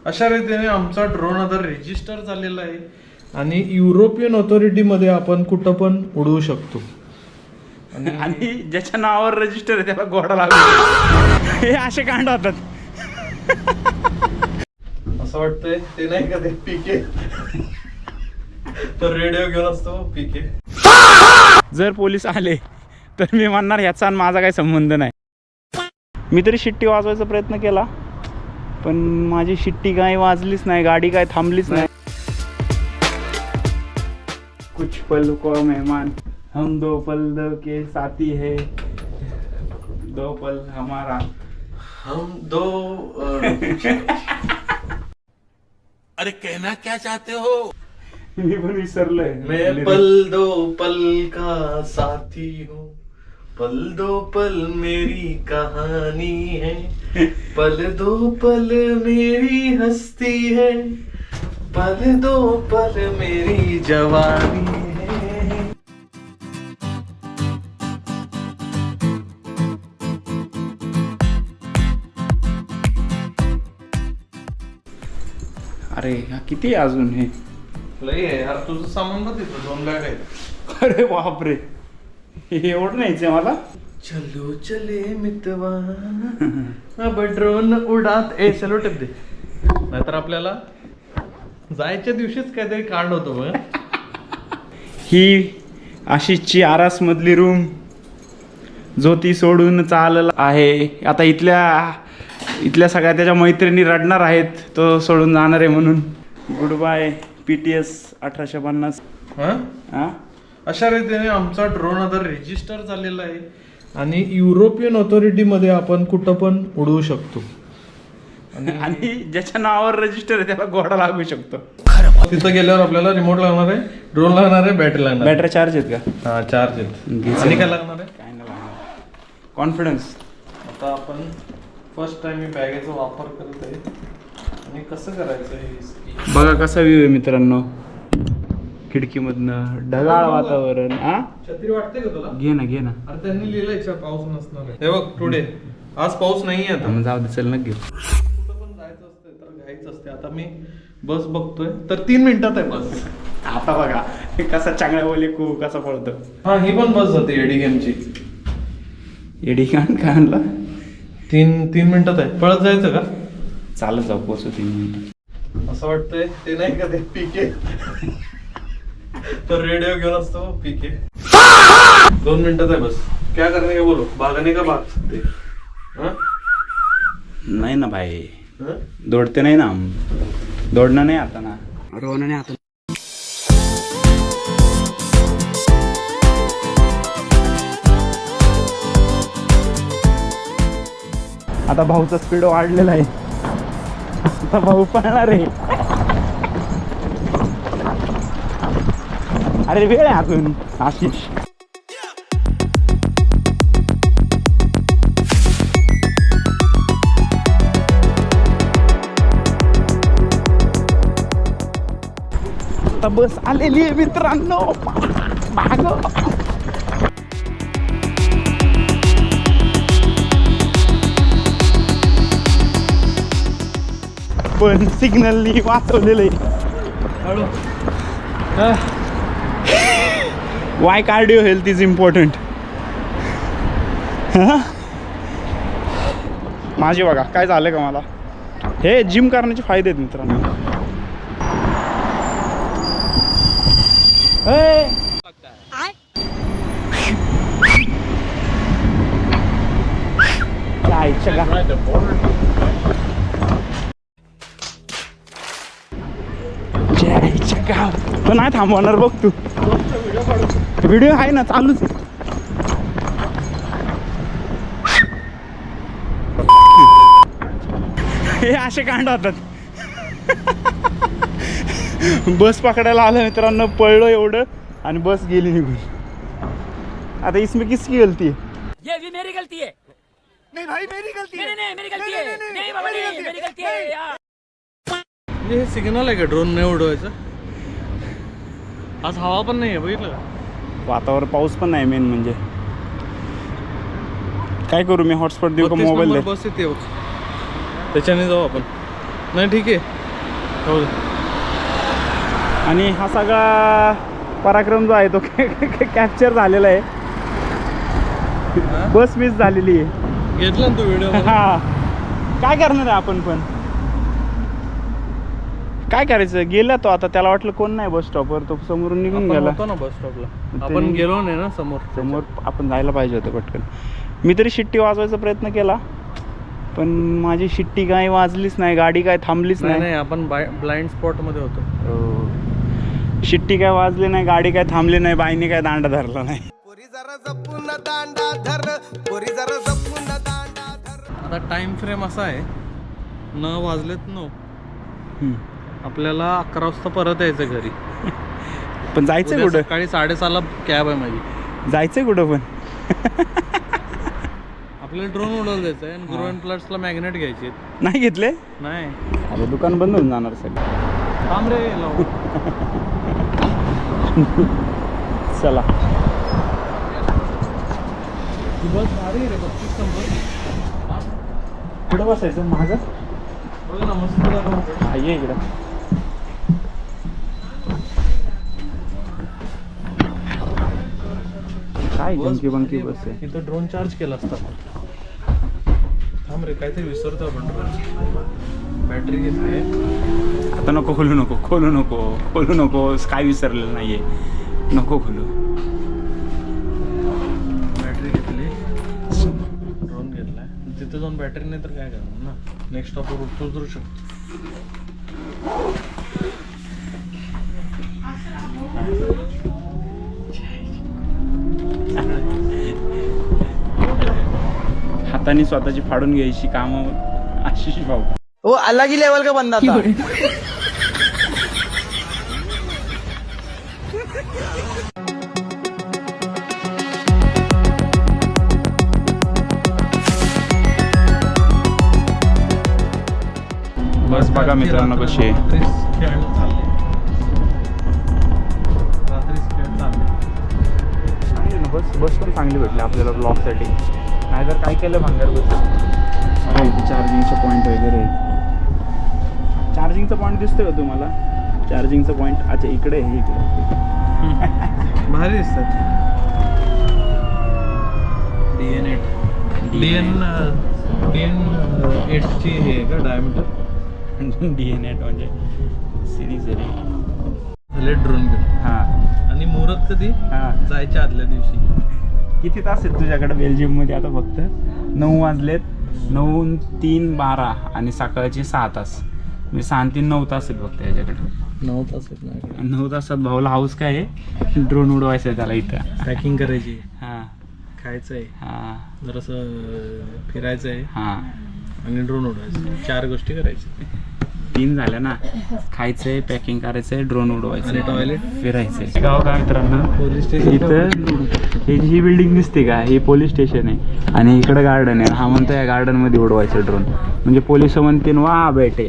अशा रीतीने आमचा ड्रोन आता रजिस्टर झालेला आहे आणि युरोपियन ऑथॉरिटीमध्ये आपण कुठं पण उडवू शकतो. आणि ज्याच्या नावावर रजिस्टर आहे त्याला घोडा लागतो. हे असे कांड होतात. असं वाटतंय ते नाही का ते पीके तर रेडिओ घेऊन असतो पीके. जर पोलीस आले तर मी म्हणणार ह्याचा आणि माझा काही संबंध नाही. मी तरी शिट्टी वाजवायचा प्रयत्न केला पण माझी शिट्टी काही वाजलीच नाही, गाडी काय थांबलीच नाही. कुछ पल को मेहमान हम दो पल के साथी है, दो पल हमारा हम दो अरे कहना क्या चाहते हो? मी पण विसरलोय. मैं पल दो पल का साथी हूँ, पल दो पल मेरी कहानी है, पल दो पल मेरी हस्ती है, पल दो पल मेरी जवानी है. अरे हा किती आहे अजून हे? लय आहे यार, तुझं सामान बघ तिथं 2 बॅग आहेत. अरे बापरे, हे एवढं न्यायचंय मला. चलो चले मितवा अब ड्रोन उडात ए चलो टिप दे, नाहीतर आपल्याला जायच्या दिवशीच काहीतरी कांड होतो बघ. ही आशिषची आरास मधली रूम जो ती सोडून चालला आहे. आता इथल्या सगळ्या त्याच्या मैत्रिणी रडणार आहेत तो सोडून जाणार आहे म्हणून. Good bye PTS 1850. हा अशा रीतीने आमचा ड्रोन आता रजिस्टर झालेला आहे आणि युरोपियन ऑथॉरिटीमध्ये आपण कुठं पण उडवू शकतो. आणि ज्याच्या नावावर रजिस्टर आहे त्याला घोडा लागू शकतो. तिथं गेल्यावर आपल्याला रिमोट लागणार आहे, ड्रोन लागणार आहे, बॅटरी लागणार आहे. बॅटरी चार्ज आहेत का? हा चार्ज आहेत. आणि काय लागणार आहे? काय नाही लागणार. कॉन्फिडन्स. आता आपण फर्स्ट टाइम मी बॅगेचा वापर करत आहे आणि कसं करायचं हे बघा कसा व्ह्यू आहे मित्रांनो खिडकीमधनं. ढगाळ वातावरण. हा छत्री वाटते का तुला? घे ना घे ना. अरे त्यांनी लिहिलंय का पाऊस नसणार आहे. हे बघ टुडे आज पाऊस नाहीये. आता मग जाऊ दे, चल ना घेऊ. कुठं पण जायचं असतं तर घाईच असते. आता मी बस बघतोय तर 3 मिनिटात आहे बस. आता बघा कसा चांगला बोले कसा पळतो. हा ही पण बस जाते एडी गेमची. एडी काय आणला? 3 मिनिटात आहे. पळत जायचं का? चालत जाऊ, पोचू 3 मिनिट. असं वाटतंय ते नाही का ते पीके तर रेडिओ घेऊन असतो पीके. 2 मिनिटात आहे बस. क्या करने का बोलो, भागने का भाग सकते. नाही ना भाई, दौड़ते नाही ना हम. दौड़ना नाही आता ना, रोना नाही आता. आता भाऊचा स्पीड वाढलेला आहे. आता भाऊ पळणार आहे. अरे वेळ आहे अजून आशिष. आता बस आलेली आहे मित्रांनो. भागो. पण सिग्नलनी वाचवलेलं आहे. Y cardio health is important. माझे बघा काय झालं का मला. हे जिम करण्याचे फायदे आहेत मित्रांनो. तो नाही थांबवणार बघ तू. व्हिडिओ आहे ना चालूच. हे असे कांड होतात. बस पकडायला आलं मित्रांनो, पळलो एवढं आणि बस गेली निघून. आता इसमें किसकी गलती है? ये भी मेरी गलती है. नहीं भाई मेरी गलती है. नहीं मेरी गलती है. नहीं बाबा नहीं मेरी गलती है यार. हे सिग्नल आहे का ड्रोन नाही उडवायचं? आज हवा पण नाही आहे, बघितलं का? वातावरण पाऊस पण नाही. मेन म्हणजे काय करू मी? हॉटस्पॉट देऊ का मोबाईल? बस येते बघ, त्याच्याने जाऊ आपण. नाही ठीक आहे हो. आणि हा सगळा पराक्रम जो आहे तो कॅप्चर झालेला आहे. बस मिस झालेली आहे. घेतला ना तू व्हिडिओ. हा काय करणार आहे आपण पण काय करायचं. गेला तो आता त्याला वाटलं कोण नाही बस स्टॉपवर तो समोरून निघून गेला ना बस स्टॉपला. आपण गेलो नाही ना समोर आपण जायला पाहिजे होतं पटकन. मी तरी शिट्टी वाजवायचा प्रयत्न केला पण माझी शिट्टी काय वाजलीच नाही. गाडी काय थांबलीच नाही. आपण ब्लाइंड स्पॉट मध्ये होतो. शिट्टी काय वाजली नाही. गाडी काय थांबली नाही. बाईने काय दांडा धरला नाही. आता टाइम फ्रेम असा आहे 9 वाजलेत 9. आपल्याला 11 वाजता परत यायचं घरी. पण जायचंय कुठं. सकाळी 6:30ला कॅब आहे माझी. जायचंय कुठं पण. आपल्याला ड्रोन उडवलं जायचं आहे आणि गुरुवान प्लसला मॅग्नेट घ्यायचे. नाही घेतले. नाही अरे दुकान बंद होऊन जाणार सगळं. थांब रे चला बस भारी रे 32 नंबर. कुठं बसायचं महाग बघ ना मस्त हा ये इकडं. काय बंकी बंकी बस आहे. इथं ड्रोन चार्ज केला असता. थांब रे काहीतरी विसरतो आपण. बॅटरी घेतली. आता नको खोलू नको खोलू नको खोलू नको. काय विसरलेलं नाहीये. नको खोलू. बॅटरी घेतली. ड्रोन घेतलाय. तिथे जाऊन बॅटरी नाही तर काय करणार ना. नेक्स्ट स्टॉपवर उतरू शकतो. हाताने स्वतःची फाडून घ्यायची कामं आशिष भाऊ. वो अलग ही लेवल का बंदा था. बस बघा मित्रांनो कशी आहे. रात्री खेळ चालले. बस पण चांगली भेटली आपल्याला ब्लॉगसाठी. नाहीतर काय केलं भांगर बस. इथे चार्जिंगचं पॉईंट वगैरे. चार्जिंगचं पॉईंट दिसतंय का तुम्हाला. चार्जिंगचं पॉईंट अच्छा इकडे आहे. इकडे भारी दिसतात. DN8 ची हे का डायमीटर. DN8 म्हणजे सिरीज आहे. झाले ड्रोन घेऊन. हां आणि मुहूर्त कधी हां जायच्या आदल्या दिवशी. किती तास आहेत तुझ्याकडे बेल्जियममध्ये आता. फक्त 9 वाजलेत. 9, 3, 12 आणि सकाळचे 6 तास. म्हणजे 6 आणि 3 9 तास आहेत फक्त याच्याकडे. 9 तास आहेत ना. 9 तासात भाऊला हाऊस काय आहे. ड्रोन उडवायचं आहे त्याला इथं. पॅकिंग करायची. हां खायचं आहे. हां जरासं फिरायचं आहे हां आणि ड्रोन उडवायचं. 4 गोष्टी करायच्या. 3 झाल्या ना. खायचंय पॅकिंग करायचंय ड्रोन उडवायचं आणि टॉयलेट फिरायचंय. गाव का मित्रांनो पोलीस स्टेशन. इथं ही बिल्डिंग दिसते का. हे पोलीस स्टेशन आहे आणि इकडं गार्डन आहे. हा म्हणतो या गार्डन मध्ये उडवायचं ड्रोन. म्हणजे पोलिस म्हणतील वा बेटे.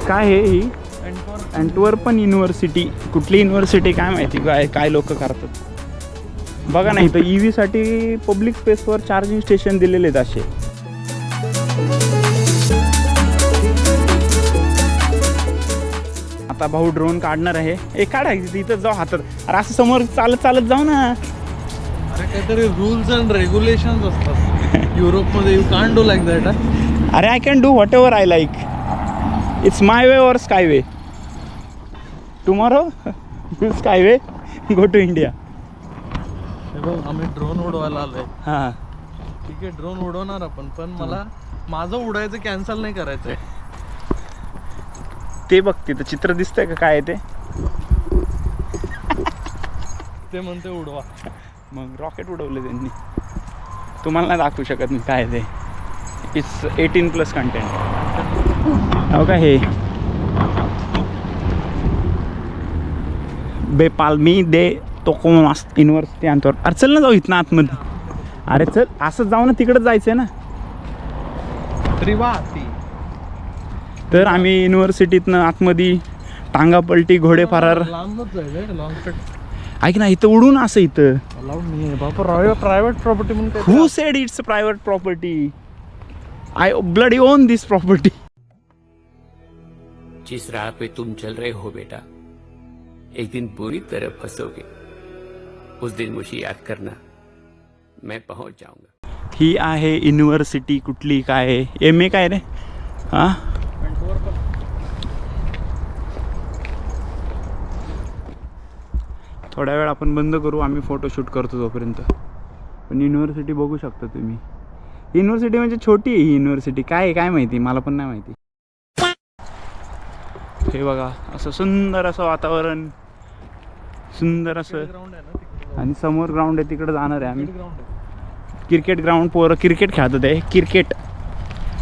काय आहे ही अँटवर्पन युनिव्हर्सिटी. कुठली युनिव्हर्सिटी काय माहिती. काय लोक करतात बघा. नाही तर EV साठी पब्लिक स्पेसवर चार्जिंग स्टेशन दिलेले आहेत असे. आता भाऊ ड्रोन काढणार आहे. काढायची इथं जाऊ हातात. अरे असं समोर चालत चालत जाऊ ना. अरे काहीतरी रूल्स अँड रेग्युलेशन्स असतात युरोपमध्ये. You can't do like that. अरे I can do whatever I like. It's my way or sky way. Tomorrow sky way go to India. आम्ही ड्रोन उडवायला आलोय. हां ठीक आहे ड्रोन उडवणार आपण. पण मला माझं उडायचं कॅन्सल नाही करायचंय. ते बघ तिथं चित्र दिसतंय का काय ते. ते म्हणते उडवा. मग रॉकेट उडवले त्यांनी. तुम्हाला नाही दाखवू शकत मी काय ते. It's 18+ content. हो का हे बेपाल्मी दे तोकोमास युनिव्हर्सिटी आणतो. अरे चल ना जाऊ इथनं आतमध्ये. अरे चल असं जाऊ ना. तिकडं जायचं आहे ना. त्रिवाती. तर आम्ही युनिव्हर्सिटीतनं आतमध्ये टांगा पलटी घोडे फरार. लांबच जायचं लॉंग कट ऐक ना, इथं उडून असं इथं. अलाउड नाही आहे बाबा. प्रायव्हेट प्रॉपर्टी म्हणून काय. Who said it's private property? I bloody on this property. जिस राह पे तुम चल रहे हो बेटा, एक दिन पूरी तरह फंसोगे. उस दिन मुझे याद करना, मैं पहुंच जाऊंगा. ही आहे युनिव्हर्सिटी कुठली, काय MA काय रे? हां, थोड्या वेळ आपण बंद करू, आम्ही फोटोशूट करतो तोपर्यंत. पण युनिव्हर्सिटी बघू शकता तुम्ही. युनिव्हर्सिटी म्हणजे छोटी आहे ही युनिव्हर्सिटी. काय आहे काय माहिती, मला पण नाही माहिती. हे बघा, असं सुंदर असं वातावरण, सुंदर असं. ग्राउंड आहे ना तिकडे. आणि समोर ग्राउंड आहे, तिकडे जाणार आहे आम्ही. ग्राउंड आहे. Cricket ground. पोरं क्रिकेट खेळतात आहे. क्रिकेट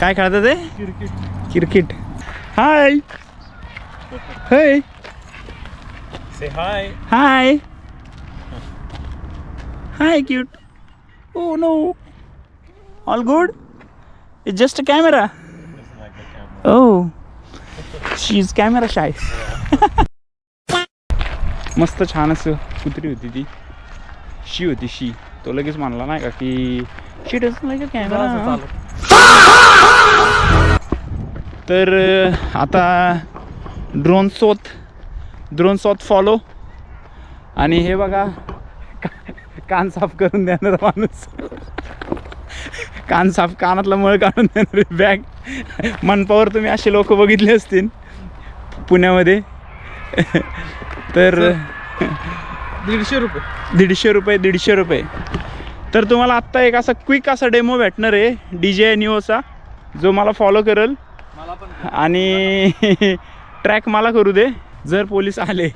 काय खेळतात आहे? Cricket. Hi hi say hi. Hi hi cute. Oh no, all good? It's just a camera. Oh, she is camera shy. मस्त छान असं कुत्री होती ती. शी होती शी. तो लगेच म्हणला नाही का की शी डझंट लाईक अ कॅमेरा. तर आता ड्रोन शॉट फॉलो. आणि हे बघा, कान साफ करून देणारा माणूस. कान साफ, कानातला मळ काढून देणारी बॅग. मनपावर तुम्ही असे लोक बघितले असतील पुण्यामध्ये. तर 150 रुपये. 150 रुपये. तर तुम्हाला आत्ता एक असा क्विक असा डेमो भेटणार आहे DJ निओचा, जो मला फॉलो करेल आणि ट्रॅक मला करू दे. जर पोलीस आले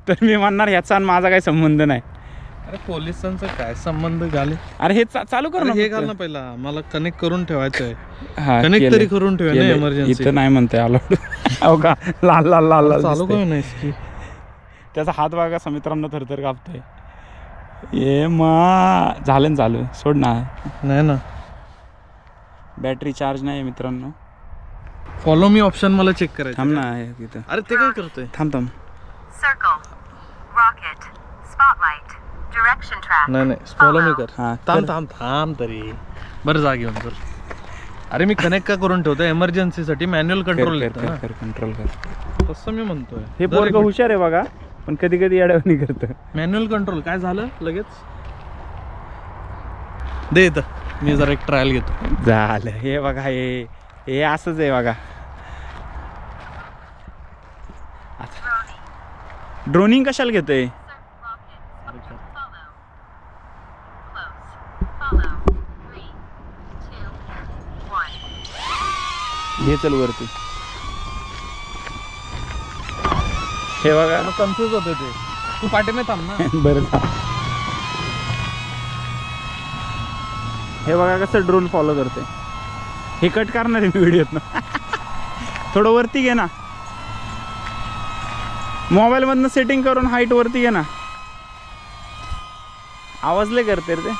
तर मी म्हणणार ह्याचा आणि माझा काही संबंध नाही. अरे पोलिसांचा काय संबंध घाले. अरे हे चालू कर ना. हे घाल ना पहिला. मला कनेक्ट करून ठेवायचं आहे. हा, कनेक्ट केलंय. तरी करून ठेवा ना एमर्जन्सी. इथं नाही म्हणते अलाउड. हो का, लाल लाल लाल लाल चालू दिसतंय. काय नाहीस की. त्याचा हात बघा, मित्रांनो थरथर कापतोय. ये मा झालं ना चालू. सोड ना. नाही ना, बॅटरी चार्ज नाही मित्रांनो. फॉलो मी ऑप्शन मला चेक करायचं. थांब ना, आहे तिथं. अरे ते काय करतोय. थांब. Circle, rocket, spotlight, direction track. नाही फॉलो मी कर. हा, थांब तरी. बरं जा घेऊन कर. अरे मी कनेक्ट का करून ठेवतो एमर्जन्सीसाठी. मॅन्युअल कंट्रोल येतं ना. कंट्रोल कर. तसं मी म्हणतोय. हे पोरगं हुशार आहे बघा, पण कधी कधी अडवणी करतं. Manual control. काय झालं लगेच दे इथं. मी जरा एक ट्रायल घेतो. झालं. हे बघा, हे असंच आहे बघा. ड्रोनिंग कशाला घेतोय? Rocket, follow. Close. Follow. 3, 2, 1. हे चल वरती. हे बघा. कन्फ्युज होते ते. तू पाठीमे थांब ना. बरं थांब. हे बघा कसं ड्रोन फॉलो करते. हे कट करणार आहे मी व्हिडिओतनं. थोडं वरती घे ना. मोबाईलमधनं सेटिंग करून हाईट वरती घे ना. आवाज लय करते रे ते.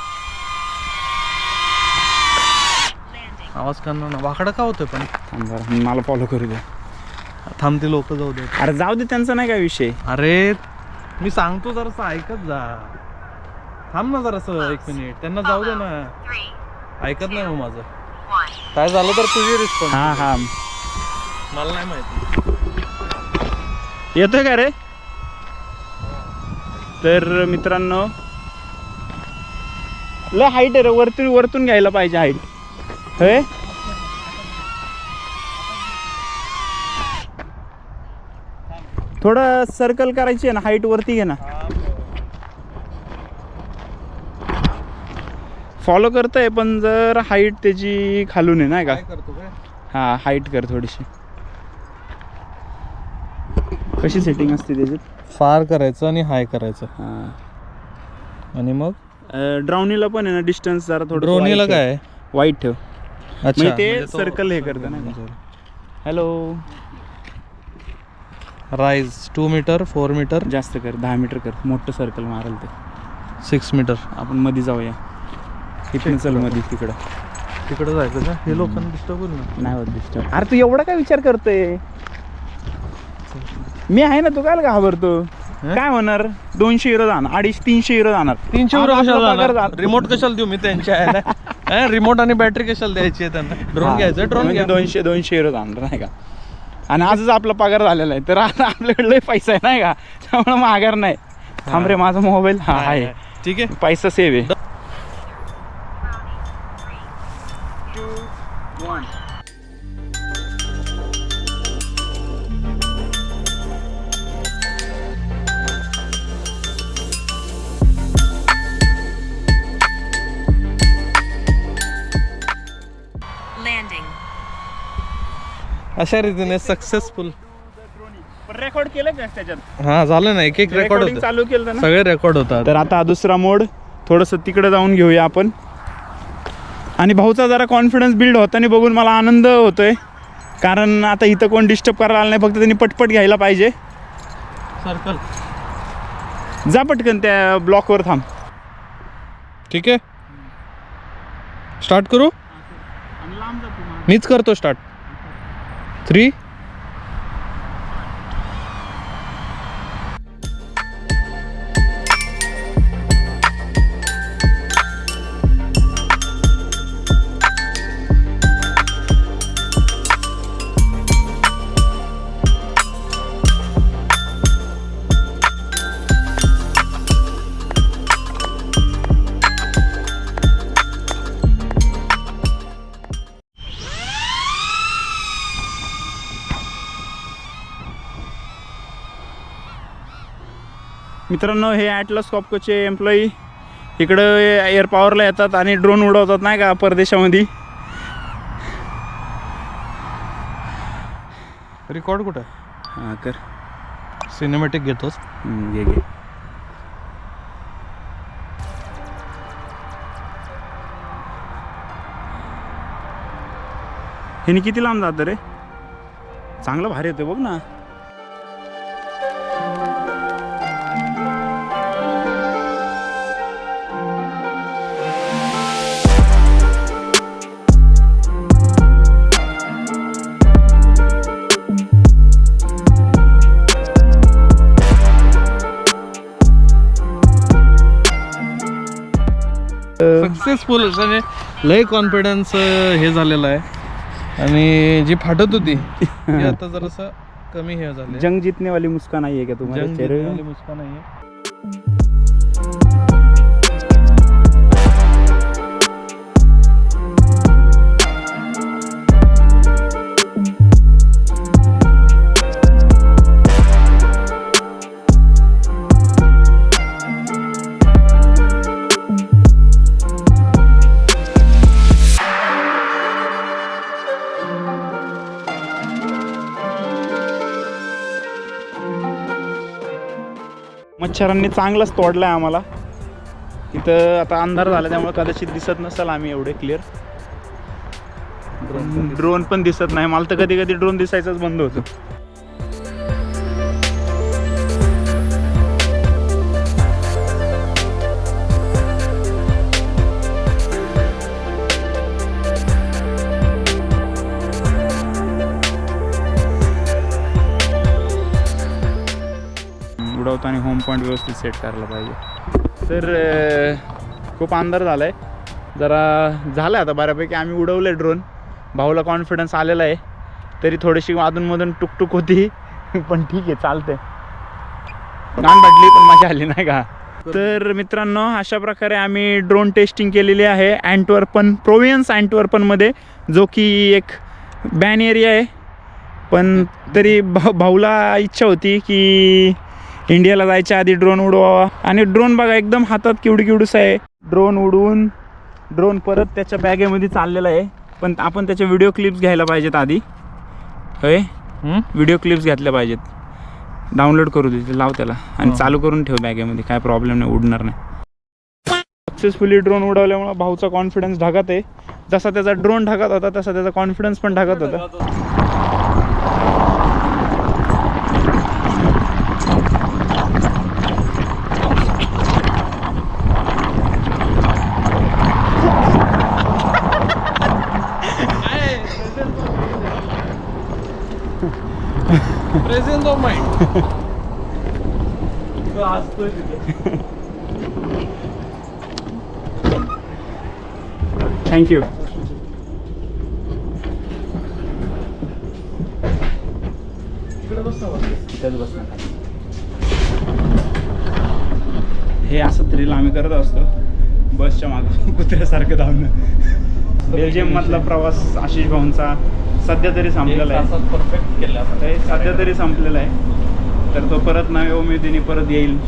आवाज करणार ना. वाकडा का होतोय पण. थांब जरा, मला फॉलो करू दे. थांब ते लोक जाऊ दे. अरे जाऊ दे, त्यांचा नाही काय विषय. अरे मी सांगतो जरासं ऐकत जा. थांब ना जरासं 1 मिनिट. त्यांना जाऊ दे ना. 3, ऐकत नाही मग माझं. 1. काय झालं तर तुझी रिस्पॉन्स. हा मला नाही माहिती. येतोय का रे? तर मित्रांनो, लय हाईट आहे रे. वरतून घ्यायला पाहिजे हाईट. हे थोडं सर्कल करायची आहे ना, हाईट वरती घे ना. फॉलो करतोय पण जर हाईट त्याची खालून आहे नाही का. काय करतो काय. हा, हाईट कर थोडीशी. कशी सेटिंग असते त्याच्यात? फार करायचं आणि हाय करायचं. हां. आणि मग ड्राउनीला पण आहे ना, डिस्टन्स जरा थोडं. ड्रोनीला काय वाईट ठेव. अच्छा म्हणजे ते सर्कल हे करतं ना. हॅलो. Rise 2 metre 4 metre. जास्त कर, 10 मीटर कर. मोठं सर्कल मारेल ते. 6 मीटर. आपण मध्ये जाऊया. इथून चल मध्ये तिकडं. तिकडे जायचं का? हे लोकांना डिस्टर्ब होईल ना. नाही होत डिस्टर्ब. अरे तू एवढा काय विचार करतोय? मी आहे ना, तू काय घाबरतो? काय होणार? 200 युरो जाणार, 250-300 युरो जाणार. 300 युरो आज आपला पगार कशाला? झाला. रिमोट कशाला देऊ मी त्यांच्या आहे रिमोट आणि बॅटरी कशाला द्यायची आहे त्यांना? ड्रोन घ्यायचं, ड्रोन म्हणजे घ्या. 200 युरो जाणार नाही का. आणि आजच आपला पगार झालेला आहे, तर आता आपल्याकडे लय पैसा आहे नाही का, त्यामुळे माघार नाही. थांब रे, माझा मोबाईल हा आहे, ठीक आहे. पैसा सेव्ह आहे. Landing. अशा रीतीने सक्सेसफुल. रेकॉर्ड केलं का त्याच्यात? हा झालं ना, एक रेकॉर्ड रेकॉर्डिंग होतं, चालू केलं ना. सगळे रेकॉर्ड होतात. तर आता दुसरा मोड, थोडंसं तिकडे जाऊन घेऊया आपण. आणि भाऊचा जरा कॉन्फिडन्स बिल्ड होताना बघून मला आनंद होतोय, कारण आता इथं कोण डिस्टर्ब करायला आलं नाही, फक्त त्यांनी पटपट घ्यायला पाहिजे. सर्कल जा पटकन त्या ब्लॉकवर थांब. ठीक आहे, स्टार्ट करू. मीच करतो स्टार्ट. 3 मित्रांनो, हे ॲटलस कॉपकोचे एम्प्लॉई इकडं एअर पॉवरला येतात आणि ड्रोन उडवतात नाही का परदेशामध्ये. रेकॉर्ड कुठं? हां कर, सिनेमॅटिक घेतोस. घे घे. ह्यानी किती लांब जातं रे? चांगलं भारी होतं बघ ना. सक्सेसफुल अशाने लय कॉन्फिडन्स हे झालेलं आहे, आणि जी फाटत होती ती आता जरासं कमी हे झाले. जंग जीतने वाली मुस्कान आई है क्या तुम्हारे जंग चेहरे जीतने में? वाली मुस्कान नाही आहे. मच्छरांनी चांगलाच तोडलाय आम्हाला. इथं आता अंधार झाला त्यामुळे कदाचित दिसत नसेल आम्ही एवढे क्लिअर. ड्रोन पण दिसत नाही मला, तर कधी कधी ड्रोन दिसायचंच बंद होतं. उडवताना होम पॉईंट व्यवस्थित सेट करायला पाहिजे. तर खूप अंधार झाला आहे, जरा झालं आता बऱ्यापैकी. आम्ही उडवलं आहे ड्रोन, भाऊला कॉन्फिडन्स आलेला आहे, तरी थोडीशी अधूनमधून टुकटुक होती पण ठीक आहे, चालते. कान भाटली पण मजा आली नाही का. तर मित्रांनो, अशा प्रकारे आम्ही ड्रोन टेस्टिंग केलेली आहे अँटवर्पन, प्रोव्हिन्स अँटवर्पनमध्ये, जो की एक बॅन एरिया आहे. पण तरी भाऊला इच्छा होती की इंडियाला जायच्या आधी ड्रोन उडवावा. आणि ड्रोन बघा एकदम हातात केवढूस आहे. ड्रोन उडवून ड्रोन परत त्याच्या बॅगेमध्ये चाललेला आहे. पण आपण त्याचे व्हिडिओ क्लिप्स घ्यायला पाहिजेत आधी. होय, व्हिडिओ क्लिप्स घेतल्या पाहिजेत. डाउनलोड करू दे, लाव त्याला आणि चालू करून ठेव बॅगेमध्ये, काय प्रॉब्लेम नाही, उडणार नाही. सक्सेसफुली ड्रोन उडवल्यामुळे भाऊचा कॉन्फिडन्स ढगात आहे. जसा त्याचा ड्रोन ढगात होता तसा त्याचा कॉन्फिडन्स पण ढगात होता. Presence of mind. हसतोय तिथे. थँक्यू. तिकडे बसणार. हे असं थ्रिल आम्ही करत असतो बसच्या मागं कुत्र्यासारखं धावणं. बेल्जियम मधला प्रवास आशिष भाऊंचा सध्या तरी संपलेला आहे. परफेक्ट केला. सध्या तरी संपलेला आहे. तर तो परत नव्या उमेदीने परत येईल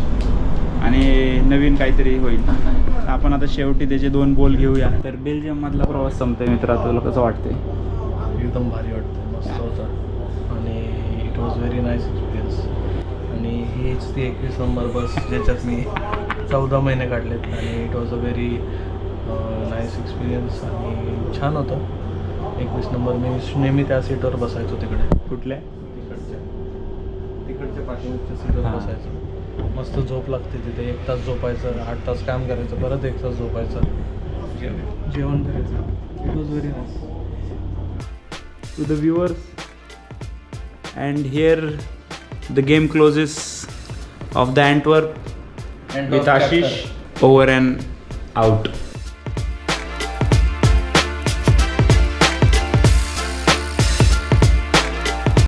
आणि नवीन काहीतरी होईल. आपण आता शेवटी त्याचे 2 बोल घेऊया. तर बेल्जियम मधला प्रवास संपतोय मित्रा, तुला कसं वाटतंय? एकदम भारी वाटतं, मस्त होतं आणि it was very nice experience. आणि हीच ती 21 नंबर बस ज्याच्यात मी 14 महिने काढलेत आणि it was a very nice experience आणि छान होतं. 21 नंबर मी नेहमी त्या सीटवर बसायचो तिकडे. कुठल्या? तिकडच्या पाठीमागच्या सीटवर बसायचो. मस्त झोप लागते तिथे. 1 तास झोपायचं, 8 तास काम करायचं, परत 1 तास झोपायचं, जेवण करायचं. It was very nice. To the viewers, and here the game closes of the Antwerp with Ashish over and out.